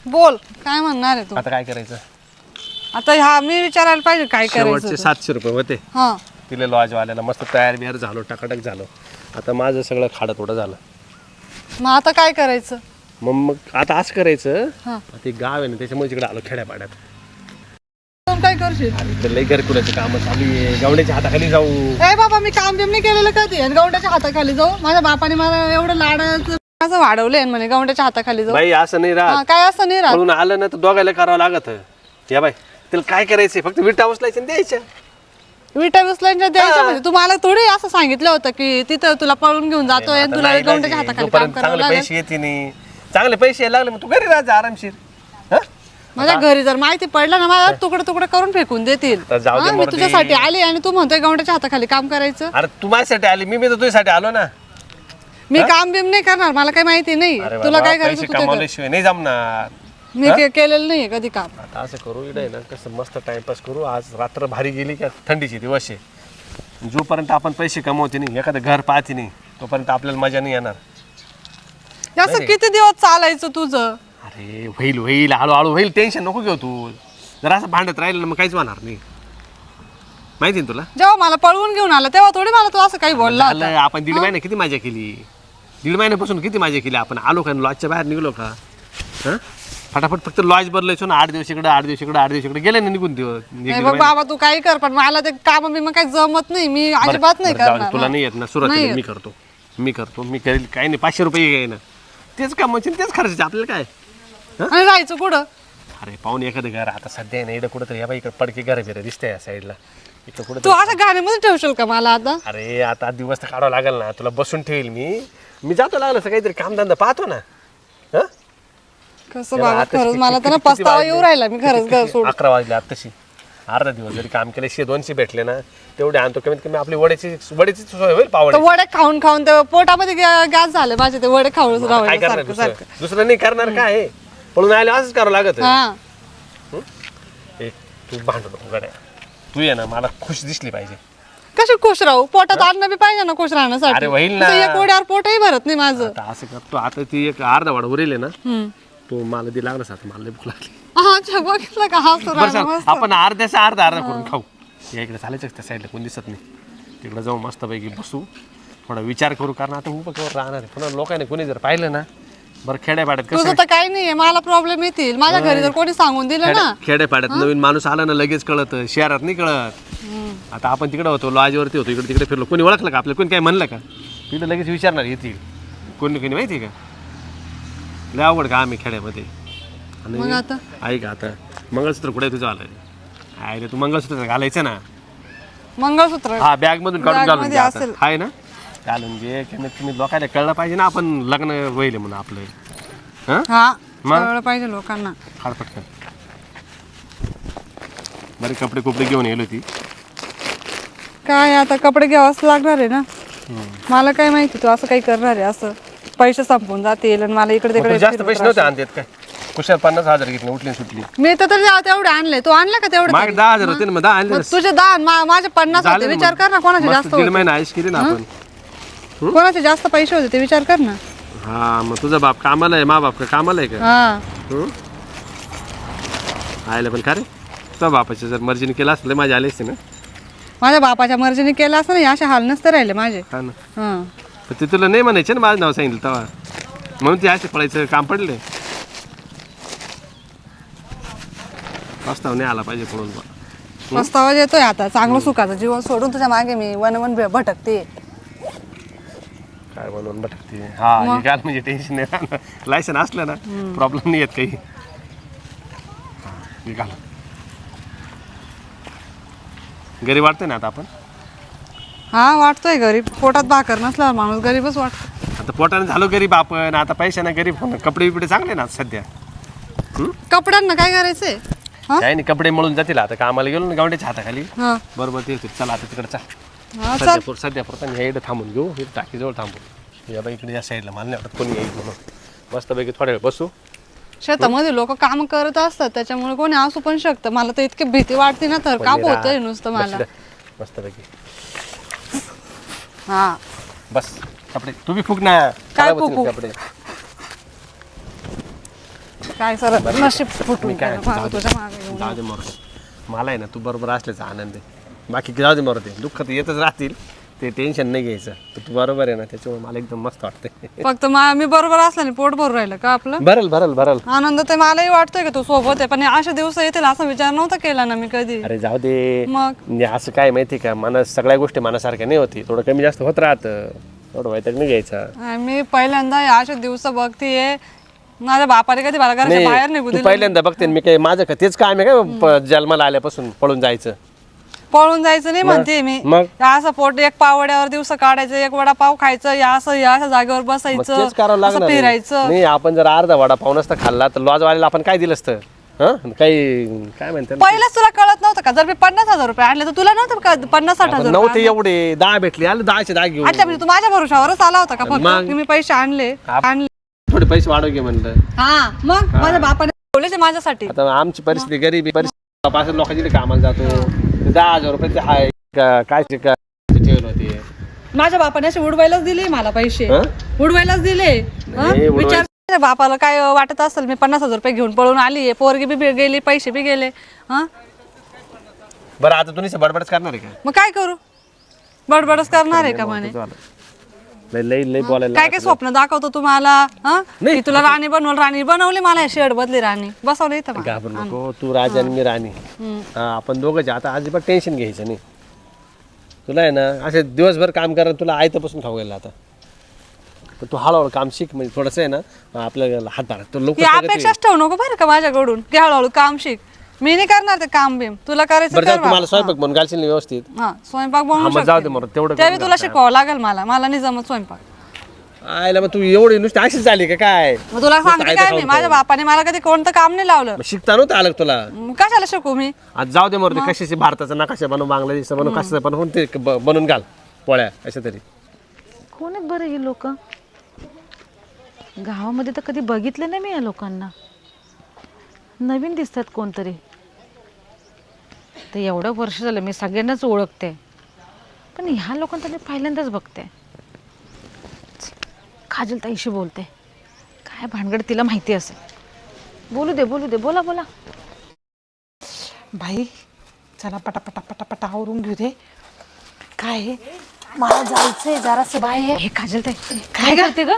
बोल काय म्हणणार आहे तू? आता काय करायचं? आता ह्या मी विचारायला पाहिजे काय करायचं. शेवटचे 700 रुपये होते. हा तिला लॉजवाल्याला मस्त तयार बियार झालो, टकाटक झालो. आता माझं सगळं खाडं थोडं झालं. मग आता काय करायचं? मग आता असं करायचं, हा ते गाव आहे ना त्याच्यामुळे तिकडे आलो खेड्यापाड्यात. तू काय करशील? इथं लई घरकुलाचं काम चालू आहे, गावड्याच्या हाताखाली जाऊ. ए बाबा मी काम बिम नाही केलेलं कधी आणि गौंड्याच्या हाताखाली जाऊ? माझ्या बापाने मला एवढं लाडाचं वाढवलंय म्हणे गौंड्याच्या हाताखाली जाऊ. बाई असं नाही हा, राहत. काय असं नाही राहत. म्हणून आलं ना तर दोघायला करावं लागत. या बाई त्याला काय करायचंय, फक्त विटा उचलायचं आणि द्यायच्या. विटा विसलांच्या द्यायच्या म्हणजे तुम्हाला थोडी असं सांगितलं होतं की तिथं तुला पळून घेऊन जातोय आणि तुला गौंड्याच्या हाताखाली काम जोपर्यंत करावं चांगले लागेल. पैसे येते नाही, चांगले पैसे यायला लागले मग तू घरी राहा आरामशीर. हा? माझ्या घरी जर माहिती पडलं ना मला तुकडे तुकडे करून फेकून देतील. तर जाऊ दे हा, मी मर्दी. तुझ्यासाठी आली आणि तू म्हणतोय गौंड्याच्या हाताखाली काम करायचं. अरे तू माझ्यासाठी आली, मी तर तुझ्यासाठी आलो ना. मी काम बिम नाही करणार, मला काही माहिती नाही. अरे तुला बाबा, काय करायचं पैसे तू ते कर. कमावल्याशिवाय नाही जमणार. मी केलेलं नाहीये कधी काम. आता असं करू इकडे ना, कसं मस्त टाइमपास करू. आज रात्र भारी गेली का थंडीची दिवस आहे. जोपर्यंत आपण पैसे कमवते नाही, एखादं घर पाहते नाही, तोपर्यंत आपल्याला मजा नाही येणार. असं किती दिवस चालायचं तुझं? अरे होईल होईल, हळूहळू होईल, टेन्शन नको घेऊ तू. जर असं भांडत राहिलं ना मग काहीच होणार नाही, माहिती ना तुला. जेव्हा मला पळवून घेऊन आला तेव्हा थोडी मला तू असं काही बोलला होता. झालं, आपण 1.5 महिने किती मजा केली. 1.5 महिन्यापासून किती मजा केली आपण. आलो का लॉजच्या बाहेर निघलो का, हा फटाफट फक्त लॉज बदलायचो ना. 8 दिवस इकडे 8 दिवस इकडे 8 दिवस इकडे गेले ना निघून दिवस. नाही बघ बाबा तू काही कर पण मला ते काम मी मग काही जमत नाही. मी अजिबात नाही करणार. तुला नाही येत ना, सुरुवातीला मी करतो मी करेल. काही नाही, 500 रुपये घे ना, तेच कामाचे तेच खर्चाचे आपल्याला काय. आणि जायचं कुठं? अरे पाहून एखादं घर आता सध्या आहे ना इकडं कुठं तरी, या बाई इकडे पडके घर बिर दिसतंय या साईडला, इकडं कुठं. तू असं गाण्यामध्ये ठेवशील का मला आता? अरे आता दिवस तर काढावं लागेल ना, तुला बसून ठेवेल मी जातो लागलं असं काहीतरी कामधंदा पाहतो ना. हा कसं बाबा खरंच मला तर ना पस्तावा येऊ राहिला. मी खरंच घर सोड. 11 वाजले आत्ताशी. अर्धा दिवस जरी काम केलं 100-200 भेटले ना तेवढे आणतो. कमीत कमी आपली वड्याची सोय होईल. पावड तर वडे खाऊन खाऊन ते पोटामध्ये गॅस झाले माझे. ते वडे खाऊन काय राहिले करणार सारखं सारखं. दुसरं नाही करणार काय आहे. पळून आले असंच करावं लागत. हा तू भांडू नको गड्या, तू ये ना, मला खुश दिसली पाहिजे. कशी खुश राहू? पोटात अन्न बी पाहिजे ना खुश राहण्यासाठी. अरे होईल ना. एक वड्यावर पोटही भरत नाही माझं. आता असं करतो, आता ती एक अर्धा वाढ उरेल ना, हम्म. तो मला दे लागला साथ, मला लई भूक लागली. अच्छा बघितलं का? हा बरं चल, आपण अर्ध्याचा अर्धा करून खाऊ. या इकडे चालायचं त्या साईडला, कोण दिसत नाही. तिकडे जाऊ मस्तपैकी बसू, थोडा विचार करू. कारण आता उभं कवर राहणार आहे. पुन्हा लोकांनी कोणी जर पाहिलं ना, बरं खेड्यापाड्यात कसं तुझं तर काही नाहीये, मला प्रॉब्लेम येतील. माझ्या घरी जर कोणी सांगून दिलं ना. खेड्यापाड्यात नवीन माणूस आला ना लगेच कळत, शहरात नाही कळत. आता आपण तिकडे होतो, लॉजवरती होतो, इकडे तिकडे फिरलो, कोणी ओळखलं का आपल्याला, कोणी काय म्हणलं का, तिकडे लगेच विचारणार येतील कोणी कोणी, माहिती आहे का. लय अवघड का आम्ही खेड्यामध्ये. मग आता ऐक, आता मंगळसूत्र कुठे तुझं आलं आहे? तू मंगळसूत्र घालायचं ना. मंगळसूत्र हा बॅग मधून काढून घालून घे आता. असेल. आहे ना, घालून घे. तुम्ही लोकांना कळलं पाहिजे ना आपण लग्न होईल म्हणून आपलं. हा मग? कळलं पाहिजे लोकांना. फार पटकन बरे कपडे कुपडे घेऊन येईल होती. काय आता कपडे घ्यावाच लागणार आहे ना. मला काय माहिती तू असं काही करणार आहे. असं पैसे संपून जातील आणि मला इकडे तिकडे जास्त पैसे नव्हते आणतात काय, कुशाल 50,000 घेतले, उठली सुटली. मी तर तेवढे आणले. तू आणला का तेवढे? मागे 10,000 होते ना, मग 10 आणले. मग तुझे 10 माझे 50 होते. विचार कर ना कोणाचे जास्त 1.5 होते. महिना आयुष केली ना आपण. कोणाचे जास्त पैसे होते ते विचार कर ना. हा मग तुझा बाप कामाला आहे, मा बाप का कामाला आहे का? हा आयला पण का रे, तुझ्या बापाच्या जर मर्जीने केला असलं माझे आले असते ना. माझ्या बापाच्या मर्जीने केलं असं नाही असे हाल नसते राहिले माझे. हा ना, हा पण ते तुला नाही म्हणायचे ना माझं नाव सांगितलं तेव्हा, म्हणून ते असे पळायचं काम पडले. प्रस्ताव नाही आला पाहिजे पळून. पस्तावा येतोय आता. चांगलं सुखाचं जीवन सोडून तुझ्या मागे मी वन भटकते. काय म्हणून भटकते. हा निघाल म्हणजे टेन्शन नाही राहणार. लायसन असलं ना प्रॉब्लेम नाही येत काही. निघाल घरी वाटतंय ना आता आपण. हा वाटतोय गरीब. पोटात भाकर नसला माणूस गरीबच वाटतो. आता पोटाने झालो गरीब आपण, आता पैशाने गरीब. कपडे बिपडे चांगले ना सध्या. कपड्यांना काय करायचंय? काही नाही, कपडे मळून जातील. आता कामाला गेलो ना गावड्याच्या हाताखाली, हा बरोबर ते येतील. चला आता तिकडे हा चल. सध्या पुरता ह्या इकडे थांबून घेऊ, हे टाकीजवळ थांबू. या बाई इकडे या साईडला मला नाही वाटत कोणी येईल म्हणून. मस्तपैकी थोड्या वेळ बसू. शेतामध्ये लोक काम करत असतात त्याच्यामुळे कोणी असू पण शकतं. मला तर इतकी भीती वाटते ना, तर काप होतंय नुसतं मला. मस्तपैकी हा बस. कपडे तू बी फुक ना. काय खराब होतील फुकू? कपडे. काय सर नशीब फुटून मी काय गेलं मला तुझ्या मागे येऊन. जाऊ दे मरते मला आहे ना तू बरोबर असल्याचा आनंद आहे बाकी जाऊ दे मरते दुःख तर येतच राहतील ते टेन्शन नाही घ्यायचं तू बरोबर आहे ना त्याच्यामुळे मला एकदम मस्त वाटतंय फक्त मी बरोबर असल्याने पोट भरून राहिलं का आपलं भरल भरल भरल आनंद तर मलाही वाटतंय की तू सोबत आहे पण अशा दिवस येतील असा विचार नव्हता केला ना मी कधी अरे जाऊ दे मग म्हणजे असं काय माहिती का मला सगळ्या गोष्टी मनासारख्या नाही होती थोडं कमी जास्त होत राहतं थोडं वैताग नाही घ्यायचा मी पहिल्यांदा अशा दिवस बघतीये माझ्या बापाने कधी मला घराच्या बाहेर निघू तू दिलं पहिल्यांदा बघते मी काय माझं का तेच काम आहे काय जन्माला आल्यापासून पळून जायचं पळून जायचं नाही म्हणते मी मग? असं पोट एक पावड्यावर दिवस काढायचं एक वडापाव खायचं या अशा जागेवर मग बसायचं तेच करावं असं लागणार आहे. फिरायचं नाही आपण जर अर्धा वडा पाव नसता खाल्ला तर लॉजवाल्याला आपण काय दिलं असतं हं काही काय म्हणते पहिलंच तुला कळत नव्हतं का जर मी 50,000 रुपये आणले तर तुला नव्हतं का 50-60,000 नव्हते एवढे 10 भेटले आले 10चे 10 घेऊन अच्छा म्हणजे तू माझ्या भरोशावरच आला होता का फक्त मग? की मी पैसे आणले थोडे पैसे वाढव घे म्हणलं हा मग माझ्या बापाने बोलले माझ्यासाठी आता आमची परिस्थिती गरीबी परिस्थिती पासून लोकांची कामाला जातो 10,000 रुपये ते हाय काय ठेवले होते माझ्या बापाने असे उडवायलाच दिले मला पैसे हं? उडवायलाच दिले नाही, उडवायला- विचार माझ्या बापाला काय वाटत असेल मी 50,000 रुपये घेऊन पळून आली पोरगी बी गेली पैसे बी गेले हा बरं आता तुम्ही बडबडच करणार आहे का मग काय करू बडबडच करणार आहे का म्हणे लय लय लय बोलायला काय काय स्वप्न दाखवतो तुम्हाला हा नाही. की तुला राणी राणी बनवली मला शेड बदली राणी बसवली इथं मला. घाबरू नको तू राजा आणि मी राणी हा आपण दोघंच आहे. आता अजिबात टेन्शन घ्यायचं नाही तुला आहे ना असे दिवसभर काम करा तुला आयतापासून खाऊ गेला आता पण तू हळूहळू काम शिक म्हणजे थोडंसं आहे ना आपल्याला हातभार तो लोक ही अपेक्षाच ठेवू नको बरं का माझ्याकडून की हळूहळू काम शिक मी नाही करणार ते काम बिम तुला करायचं बरं कर जाऊ बाबा. तुम्हाला स्वयंपाक म्हणून घालशील ना व्यवस्थित हा स्वयंपाक हा, मग जाऊ दे बनवू मग तेवढं त्यावेळी तुला शिकवावं लागेल मला नाही जमत स्वयंपाक आयला मग तू एवढी नुसती अशीच झाली का काय मग तुला सांगते नुसतं काय आयतं मी खाऊन माझ्या बापाने मला कधी कोणतं काम नाही लावलं मग शिकता नव्हतं आलं का तुला मग कशाला शिकू मी आज जाऊ दे मग कशाची भारताचा नकाशा बनव बांगलादेशचा बनव कशाचा बनवून ते बनवून घाल पोळ्या अशा तरी कोण आहेत बरं हे लोक गावामध्ये तर कधी बघितले नाही मी या लोकांना नवीन दिसतात कोणतरी तर एवढं वर्ष झालं मी सगळ्यांनाच ओळखते पण ह्या लोकांना मी पहिल्यांदाच बघते काजल ताईशी बोलते काय भानगड तिला माहिती असेल बोलू दे बोला बोला बाई चला पटापटा पटापटा आवरून घेऊ दे काय आहे? मला जायचंय जरासं बाहेर हे काजल ताई काय करते ग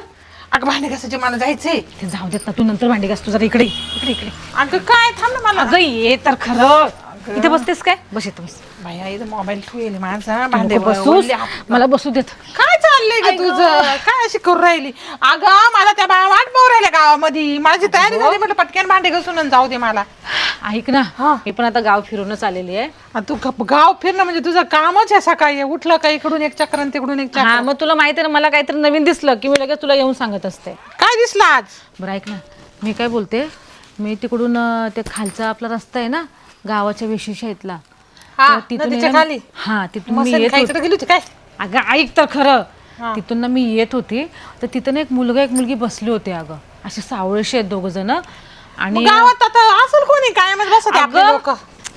अगं भांडे घासायचे मला जायचंय ते जाऊ देत ना तू नंतर भांडी घास तू जरा इकडे इकडे अगं काय थांब ना मला अगं ये तर खरं इथे बसतेस काय बस इथं बस बाई इथं मोबाईल ठेवले माझा भांडे नको बसूस मला बसू देत काय चाललंय ग तुझं काय अशी करू राहिली अगं मला त्या बाया वाट पाहू राहिल्या गावामध्ये माझी तयारी झाली म्हटलं पटकन भांडे घासून आणि जाऊ दे मला ऐक ना मी पण आता गाव फिरूनच आलेली आहे आणि तू गाव फिरणं म्हणजे तुझं कामच आहे सकाळी उठलं का इकडून एक चक्र आणि तिकडून एक चक्र हा मग तुला माहिती आहे ना मला काहीतरी नवीन दिसलं की मी लगेच तुला येऊन सांगत असते काय दिसलं आज बरं ऐक ना मी काय बोलते मी तिकडून ते खालचा आपला रस्ता आहे ना गावाच्या वेशीच्या इथला हा, तर तिथून नदीच्या आहे ना- खाली? हा तिथून मी मसाले येत खायचं तर गेली होती काय अगं ऐक तर खरं तिथून ना मी येत होती तर तिथं ना एक मुलगा एक मुलगी बसली होती अगं असे सावळेशी आहेत दोघ जण आणि गावात आता असेल कोणी काय म्हणजे बसत आपले अगं, लोक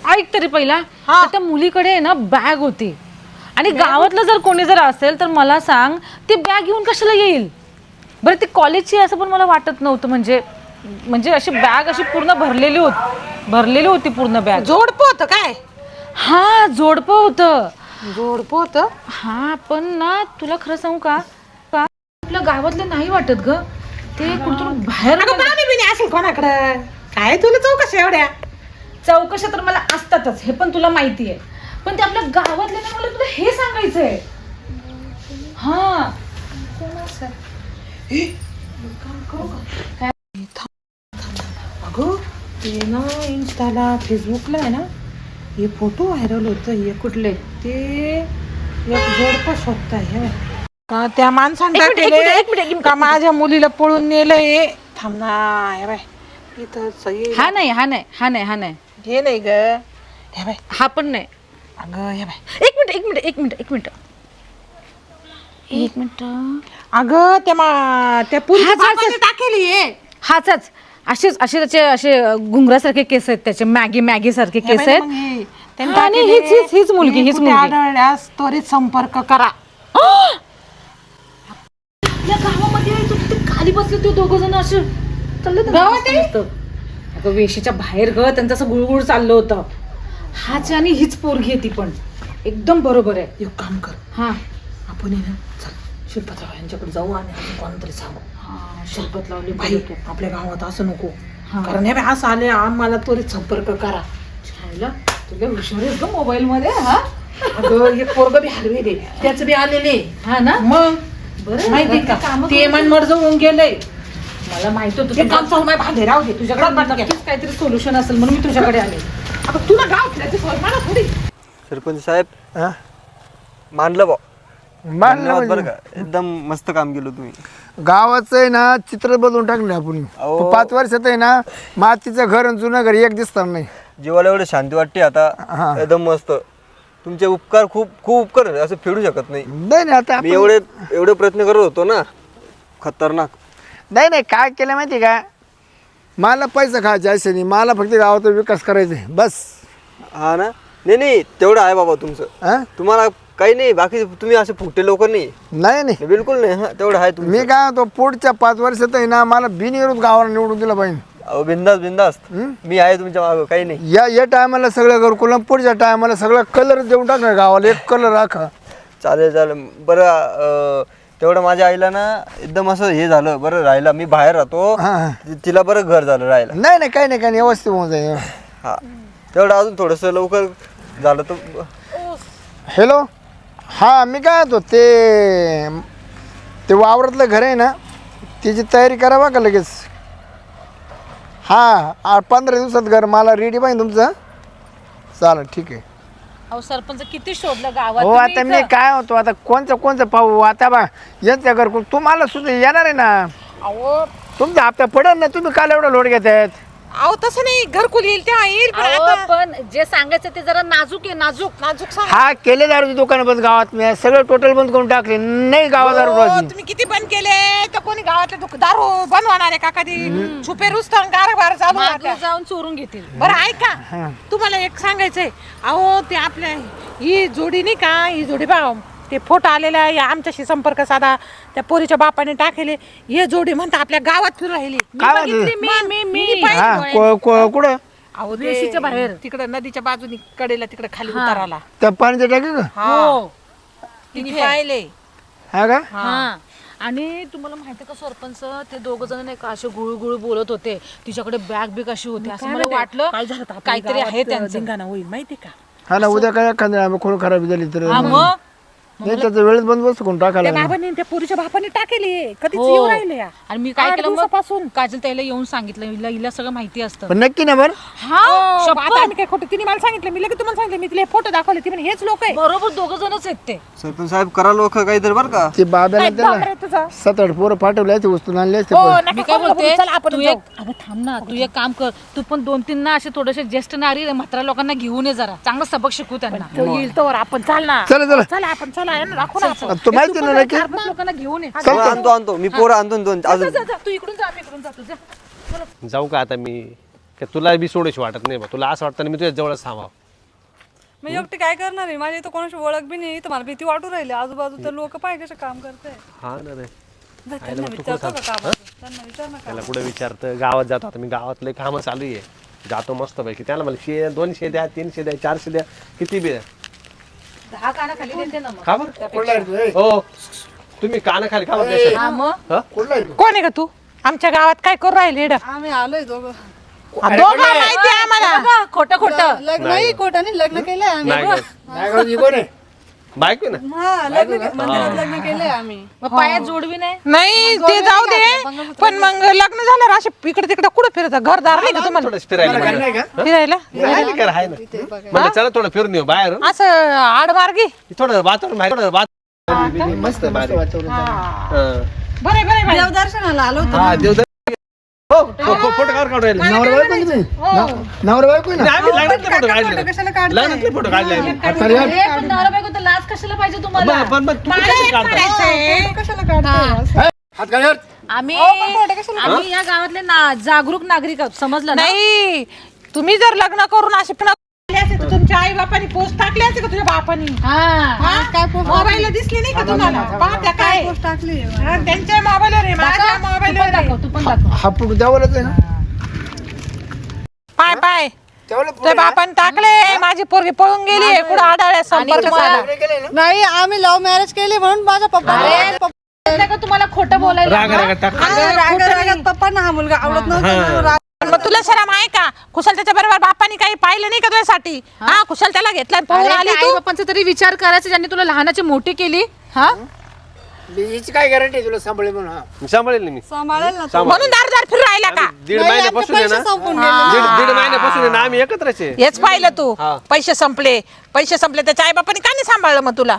ऐक तरी पहिला तर त्या मुलीकडे आहे ना बॅग होती आणि गावातलं जर कोणी जर असेल तर मला सांग ती बॅग घेऊन कशाला येईल बरं ती कॉलेजची असं पण मला वाटत नव्हतं म्हणजे अशी बॅग अशी पूर्ण भरलेली होती पूर्ण बॅग जोडप होत काय हा जोडपं होतं जोडप होत हा पण ना तुला खरं सांगू का आपल्या गावातलं नाही वाटत ग ते कुठून बाहेर असेल कोणाकडं काय तुला चौकशी एवढ्या चौकशा तर मला असतातच हे पण तुला माहिती आहे पण ते आपल्या गावातले ना मला तुला हे सांगायचंय हा अगं ते ना इंस्टाला फेसबुकला आहे ना हे फोटो व्हायरल होतं हे कुठले ते एक जोडप शोधताय हे का त्या माणसाने एक मिनिट, एक मिनिट, टाकलेलं का माझ्या मुलीला पळून नेलंय थांब ना हे बाय इथं सही हा नाही हे नाही ग हे बाय हा पण नाही अगं हे बाय एक मिनिट अगं त्या पुरीच्या हाच, हाच, बापाने हाच. टाकेली हे हाच असे त्याचे असे घुंगरासारखे केस आहेत त्याचे मॅगी सारखे हे केस बाई आहेत मग हे. त्यांनी हा, आणि टाकेले. हीच मुलगी, हे हीच कुठे मुलगी. आढळल्यास त्वरित संपर्क करा या गावामध्ये तू तिथे खाली बसले ते दोघ जण असे चालले होते ना गावात आहे? मस्त. अगं वेशीच्या बाहेर ग त्यांचं असं गुळगुळ चाललं होतं. हाच आणि हीच पोरगी आहे ती पण एकदम बरोबर आहे. एक काम कर, हा आपण आहे ना, चल शिल्पतराव यांच्याकडे जाऊ आणि आपण कोणातरी सांगू. हा शरबत लावली बाई आपल्या गावात असं नको, कारण हे बाई असं आले आम्हाला त्वरित संपर्क करा. छायला तुला हुशार आहेस ग मोबाईल मध्ये. हा अगं एक पोरग बी हरवे दे, त्याच बी आलेले. हा ना मग बरं माहिती का कामं ते मनमड जाऊन गेलंय. मला माहित होतं ते काम चालू माय भांडे राहू दे तुझ्याकडे. नक्कीच काहीतरी सोल्युशन असेल म्हणून मी तुझ्याकडे आले. आता तुला गाव फिरायची सवय मला थोडी. सरपंच साहेब हा? मानलं बा, मानलं धन्यवाद बरं म्हणजे का, एकदम मस्त काम केलं तुम्ही. गावाचं आहे ना चित्र बदलून टाकलं आपण. अहो. 5 वर्षात आहे ना मातीचं घर आणि जुनं घर एक दिसणार नाही. जीवाला एवढं शांती वाटते आता, हा. एकदम मस्त. तुमचे उपकार खूप खूप उपकार आहे, असं फेडू शकत नाही. नाही नाही आता मी आपण- एवढे प्रयत्न करत होतो ना, खतरनाक. नाही नाही काय केलं माहिती का, मला पैसा खायचा असे नाही, मला फक्त गावाचा विकास करायचा आहे बस. हा ना, नाही तेवढं आहे बाबा तुमचं. हा? तुम्हाला काही नाही, बाकी तुम्ही असे फुटे लोक नाही. नाही नाही बिलकुल नाही. हा तेवढं आहे तुमचं. मी काय होतो पुढच्या 5 वर्षात आहे ना मला बिनविरोध गावाला निवडून दिलं पाहिजे. अहो बिंदास मी आहे तुमच्या मागं, काही नाही. या टायमाला सगळं घरकुलं, पुढच्या टायमाला सगळं कलर देऊन टाकणार गावाला, एक कलर राखा. चालेल बरं. तेवढं माझ्या आईला ना एकदम असं हे झालं, बरं राहिला. मी बाहेर राहतो, हा, हा. तिला बरं घर झालं राहायला. नाही नाही काही नाही व्यवस्थित होऊन जाईल. हा तेवढं अजून थोडंसं लवकर झालं तर. हॅलो, हां मी काय होतो ते वावरातलं घर आहे ना त्याची तयारी करा बा का लगेच. हां 15 दिवसात घर मला रेडी पाहिजे तुमचं. चालेल ठीक आहे. अहो सरपंच किती शोधलं गावात हो तुम्ही आता मी इथं. काय होतो आता कोणचं पाहू आता बा. यांचं घर तुम्हाला सुद्धा येणार आहे ना, अहो तुमचा हप्ता पडेल ना, तुम्ही काल एवढा लोड घेत आहेत. अहो तसं नाही, घरकुल येईल तेव्हा येईल, पण अहो, आता पण जे सांगायचं ते जरा नाजूक आहे, नाजूक. सांग. हा केले दारूची दुकानं बंद गावात, मी सगळं टोटल बंद करून टाकले. नाही गावात दारू हो, राहत. तुम्ही किती बंद केले तर कोणी गावातले दारू बनवणार आहे का कधी? छुपे रुस्तम कारभार चालू मागे राहतात. जाऊन चोरून घेतील. बरं ऐका, तुम्हाला एक सांगायचंय. अहो ते आपल्या ही जोडी नाही का, ही जोडी बघा, ते फोटो आलेला आहे, आमच्याशी संपर्क साधा. त्या पोरीच्या बापाने टाकले. हे जोडी म्हणता आपल्या गावात फिरून राहिली. काय बघितली, मी पाहिली हा डोळ्याने. कुठं अहो ते वेशीच्या बाहेर. तिकडे नदीच्या बाजूनी कडेला तिकडे खाली उताराला. त्या पाण्याच्या टाकी का हो तिने पाहिले. हा का? हा आणि तुम्हाला माहिती का सरपंच, ते दोघ जण नाही का असे गुळगुळ बोलत होते. तिच्याकडे बॅग बिग अशी होती, असं मला वाटलं काहीतरी आहे त्यांचं. धिंगाणा होईल माहिती का? हा ना, उद्या काय एखाद्या खोड खराब झाली तर हा मग नाही त्याचा वेळेत बंद बसतो कोण टाकायला. त्या बाबांनी त्या पोरीच्या बापाने टाकेली. कधीच येऊ राहिले या. आणि मी काय 8 केलं मग दिवसापासून. काजल ताईला येऊन सांगितलं, हिला सगळं माहिती असतं. पण नक्की ना बरं. हा आता आम्ही काय खोटं, तिने मला सांगितलं, मी लगेच तुम्हाला सांगितलं, मी तिला फोटो दाखवले, ती म्हणे हेच लोक आहे. बरोबर दोघ जणच आहेत ते. सरपंच साहेब करा लोक काहीतरी बरं का. ते बाब्याला काय त्याला बापरे तुझा. 7-8 पोरं पाठवले असते, वस्तू आणले असते. हो, पण. नका मी काय खोटं बोलू, बोलते, चला आपण तू जाऊ. एक अगं थांब ना, तू एक काम कर, तू पण 2-3 ना असे थोडेसे ज्येष्ठ नारी म्हातारा लोकांना घेऊन ये, जरा चांगलं सबक शिकवू त्यांना. तो येईल तोवर आपण चाल ना. चला चला आपण चला यांना दाखवू ना आपण. तो माहिती ना नक्की. 4-5 लोकांना घेऊन ये. हो, आणतो मी पोरं आणतो 2 अजून. जा, तू इकडून जा, मी इकडून जातो. जा. जाऊ का आता मी, का तुला बी सोडायची वाटत नाही बा. तुला असं वाटतं ना मी तुझ्या जवळच थांबावं. मी एकटी काय करणार आहे, माझी इथं कोणाची ओळख बी नाही, तर मला भीती वाटू राहिली. आजूबाजू तर लोक पाहिजे कसे काम करते. हा ना रे, त्यांना विचारतो का कामाचं? त्यांना विचार ना त्याला कुठे विचारतं. गावात जातो आता मी, गावातले कामं चालू आहे, जातो मस्त पैकी. त्याला मला 200 द्या, 300 द्या, 400 द्या, किती बी द्या. 10 कानाखाली देते ना मग. का बरं? हो तुम्ही कानाखाली का बरं देशाल? हा मग हा? कोण आहे का तू? आमच्या गावात काय करू राहिले इकडं? आम्ही आलोय दोघं. दोघं माहिती आहे आम्हाला. खोटं लग्न नाही कोटाने लग्न केलंय आम्ही. नाही गं. नाही का, ही कोण आहे? बायको आहे ना. हा मंदिरात लग्न केलंय आम्ही. मग पायात जोडवी नाही. नाही ते जाऊ दे, पण मग लग्न झालं असे इकडे तिकडे कुठं फिरत? घरदार नाही का तुम्हाला थोडं फिरायला म्हणलं. नाही का? फिरायला? राहिली का? आहे ना. म्हणलं चला थोडं फिरून येऊ बाहेर. असं आडमार्गी. थोडं वातावरण बाहेर, थोडं वातावरण मस्त मस्त वातावरण. हा. बरे बरे देवदर्शनाला आलो होतो. हा देवदर. हो फोटो काढून राहिले. नवरा बायको आहे तुम्ही? नवरा बायको आहे ना? आम्ही लग्नातले फोटो काढले. कशाला काढताय? लग्नातले फोटो काढले आम्ही. आता यार, पण नवरा बायको तर लाज कशाला पाहिजे तुम्हाला? पण तू कशाला काढता? कशाला काढताय? हात काढ यार. आम्ही या गावातले जागरूक नागरिक आहोत, समजलं ना? नाही, तुम्ही जर लग्न करून असे पुन्हा केले असते तर तुमच्या आई बापानी पोस्ट टाकली असते का तुझ्या बापानी? काय पोस्ट मोबाईलला दिसली नाही का तुम्हाला? पाहत्या काय? पोस्ट टाकली? हा, त्यांच्या मोबाईलवर आहे, माझ्या तू पण मोबाईलवर आहे. दाखव, तू पण दाखव. हा फोटो द्यावालाच आहे ना. पाय पाय तेवढं तुझ्या बापाने टाकले माझी पोरगी पळून गेली कुठं आढळल्या संपर्क साधा नाही आम्ही लव्ह मॅरेज केली म्हणून माझ्या पप्पा का तुम्हाला खोटं बोलायला राग टाक रागात पप्पांना हा मुलगा आवडत नव्हता. मग तुला शरम आहे का कुशल त्याच्या बरोबर बापाने काही पाहिलं नाही का तुझ्यासाठी हा कुशल त्याला घेतला पळून आली आई तू बापांचा तरी विचार करायचा ज्यांनी तुला लहानाची मोठी केली हा हिची काय गॅरंटी तुला सांभाळे म्हणून हा सांभाळेल ना मी सांभाळेल ना. म्हणून दार दार फिरून राहिला का दीड नाही, महिन्यापासून आहे आमचे ना पैसे संपून गेले. दीड महिन्यापासून आहे ना आम्ही एकत्रच आहे हेच पाहिलं तू पैसे संपले त्याच्या आई बापाने का नाही सांभाळलं मग तुला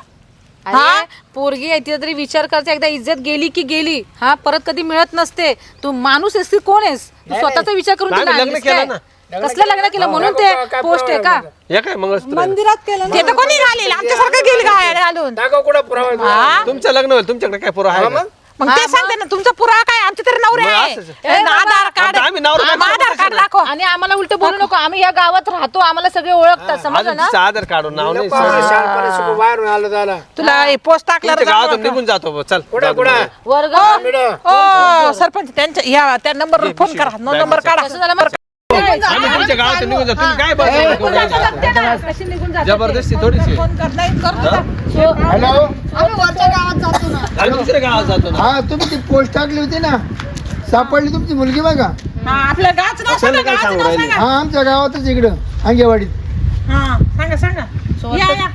अरे पोरगी आहे तिचा तरी विचार करायचा एकदा इज्जत गेली की गेली हा परत कधी मिळत नसते तू माणूस आहेस की कोण आहेस तू स्वतःचा विचार करून आम्ही तिला लग्न आणलीस केलं काय? कसलं लग्न केलं म्हणून ते पोस्ट आहे का हे काय मंगळसूत्र मंदिरात केलं ते तर कोणी घालेल आमच्यासारखं गेल गाड्या घालून दाखव कुठं पुरावा हा? तुमचं लग्न होईल तुमच्याकडे काय पुरा आहे का? मग ते सांगते ना तुमचा पुरावा काय आमचे तरी नवरे मग आहे असंच. ए, आधार कार्ड आता आम्ही नवरा बायको आधार कार्ड दाखव आणि आम्हाला उलट बोलू नको आम्ही या गावात राहतो आम्हाला सगळे ओळखतात समजलं अजून ना तिचं आधार काढून नाव नाही शाळेपर्यंत शिकू, बाहेरून आलो झाला तुला हे पोस्ट टाकलं तुमच्या गावातून निघून जातो बुवा, चल कुठं कुठं वर्ग हो सरपंच त्यांच्या या त्या नंबरवर फोन करा नंबर काढा कसं झालं मग? आम्ही तुमच्या गावातून निघून जातो तुम्ही काय बस कशी निघून जाते? जबरदस्ती थोडीशी फोन कर नाही करतो हॅलो आम्ही वरच्या गावात जातो ना. आम्ही दुसऱ्या गावात जातो ना हा तुम्ही ती पोस्ट टाकली होती ना सापडली तुमची मुलगी बघा हा आपलं गावचं नाव चल सांगा काय गावचं सांगू नाव राहिले? सांगा हा आमच्या गावातच इकडं अंगेवाडीत हा सांगा सांगा या या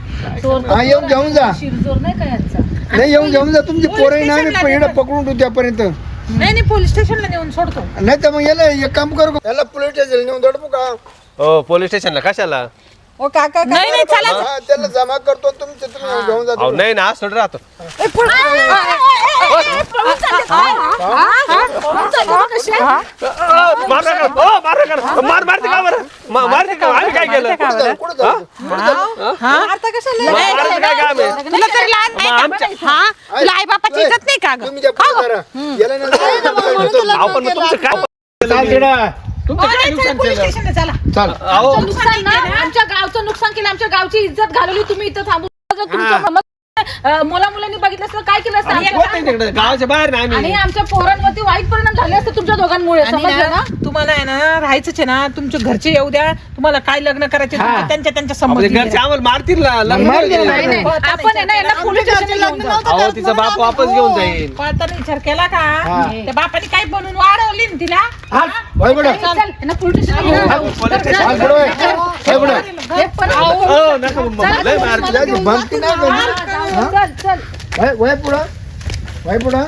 हा येऊन घेऊन जा शिरजोर नाही का यांचा नाही येऊन घेऊन जा तुमची पोरही ना स्टेशनला आम्ही इकडं पकडून ठेवू त्यापर्यंत नाही नाही पोलीस स्टेशनला नेऊन सोडतो नाही तर मग याला एक काम करू का? याला पोलीस स्टेशन नेऊन दडपू का हो पोलीस स्टेशनला कशाला ओ काका नाही नाही चला हा त्याला जमा करतो तुमचे तुम्ही येऊन घेऊन अहो जा नाही ना आज थोडं राहतो मारते का बरं मारते का आम्ही काय केलं कुठं जातो? आता कशाला मारायचं काय काम आहे तुला तरी लहान नाही का? हा तुला आई बापाची इज्जत नाही का ग तुम्ही त्या पुढे जरा. याला नाही आपण मग तुमचं काय चाल तिकडं. तुमचं काय नुकसान पोलीस केलं स्टेशनला चला चाल अहो नुकसान ना आमच्या गावचं नुकसान केलं आमच्या गावची इज्जत घालवली तुम्ही इथं थांबून जर तुमच्या मुला मुलांनी बघितलं असतं काय केलं असतं आमच्या होत नाही तिकडे गावाच्या बाहेर नाही आणि आम्ही आमच्या पोरांवरती वाईट परिणाम झाले असते तुमच्या दोघांमुळे आणि समजलं ना तुम्हाला आहे ना राहायचंच आहे ना तुमच्या घरचे येऊ द्या तुम्हाला काय लग्न करायचे तुमच्या त्यांच्या आपले संबंधी घरचे आम्हाला मारतील ना लग्न मारतील नाही ना. केलं. नाही, नाही. आपण आहे ना यांना पोलीस स्टेशनला घेऊन जाऊ. अहो तिचा बाप वापस घेऊन जाईल पळताना विचार केला का त्या बापाने काय बनवून वाढवली ना तिला वळ पुढं. चल, यांना पोलीस स्टेशनला घेऊन जाऊ. पोलीस स्टेशन चाल पुढं. वळ पुढं. हे पण हो नका लय मारतील. त्याची भक्ती नाही करू. चल चल वळ पुढं. वळ पुढं.